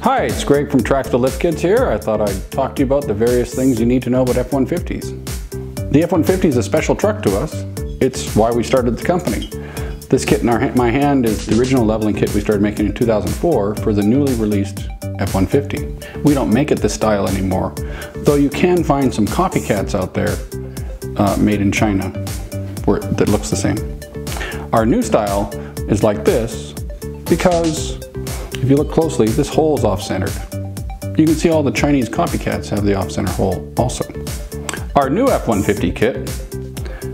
Hi, it's Greg from Traxda LiftKit here. I thought I'd talk to you about the various things you need to know about F150s. The F150 is a special truck to us. It's why we started the company. This kit in my hand is the original leveling kit we started making in 2004 for the newly released F150. We don't make it this style anymore, though you can find some copycats out there made in China that looks the same. Our new style is like this because if you look closely, this hole is off-centered. You can see all the Chinese copycats have the off-center hole also. Our new F150 kit,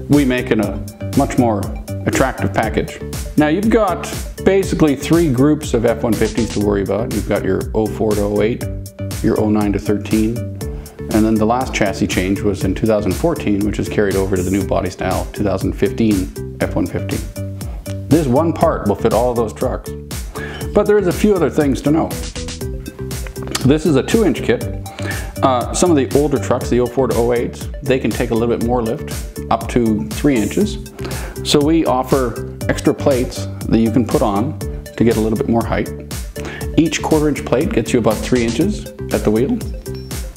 we make in a much more attractive package. Now you've got basically three groups of F150s to worry about. You've got your 04 to 08, your 09 to 13, and then the last chassis change was in 2014, which is carried over to the new body style 2015 F150. This one part will fit all of those trucks. But there is a few other things to know. This is a 2-inch kit. Some of the older trucks, the 04 to 08s, they can take a little bit more lift, up to 3 inches. So we offer extra plates that you can put on to get a little bit more height. Each 1/4-inch plate gets you about 3 inches at the wheel.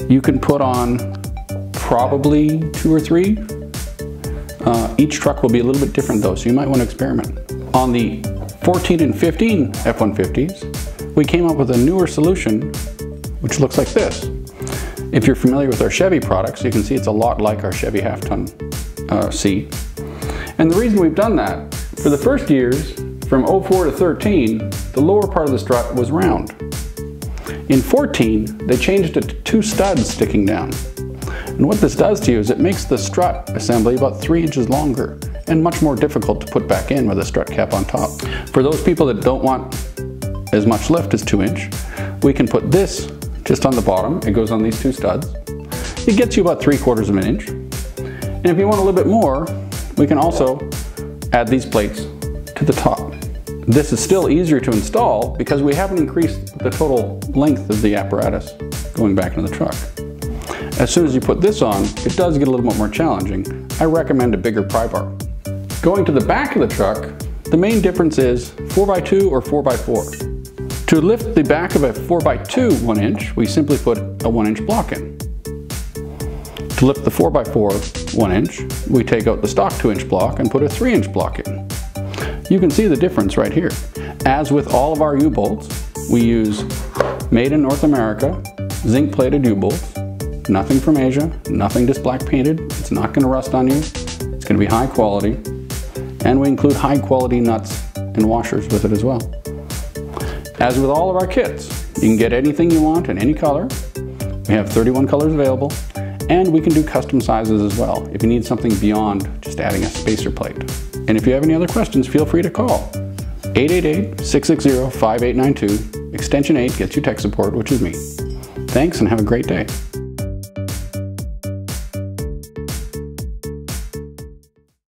You can put on probably 2 or 3. Each truck will be a little bit different though, so you might want to experiment. On the 14 and 15 F150s, we came up with a newer solution which looks like this. If you're familiar with our Chevy products, you can see it's a lot like our Chevy half-ton seat. And the reason we've done that, for the first years, from 04 to 13, the lower part of the strut was round. In 14, they changed it to 2 studs sticking down. And what this does to you is it makes the strut assembly about 3 inches longer and much more difficult to put back in with a strut cap on top. For those people that don't want as much lift as 2-inch, we can put this just on the bottom. It goes on these 2 studs. It gets you about 3/4 of an inch. And if you want a little bit more, we can also add these plates to the top. This is still easier to install because we haven't increased the total length of the apparatus going back into the truck. As soon as you put this on, it does get a little bit more challenging. I recommend a bigger pry bar. Going to the back of the truck, the main difference is 4x2 or 4x4. To lift the back of a 4x2 1-inch, we simply put a 1-inch block in. To lift the 4x4 1-inch, we take out the stock 2-inch block and put a 3-inch block in. You can see the difference right here. As with all of our U-bolts, we use made in North America, zinc-plated U-bolts. Nothing from Asia, nothing just black painted. It's not going to rust on you. It's going to be high quality. And we include high quality nuts and washers with it as well. As with all of our kits, you can get anything you want in any color. We have 31 colors available, and we can do custom sizes as well if you need something beyond just adding a spacer plate. And if you have any other questions, feel free to call. 888-660-5892, extension 8 gets you tech support, which is me. Thanks and have a great day.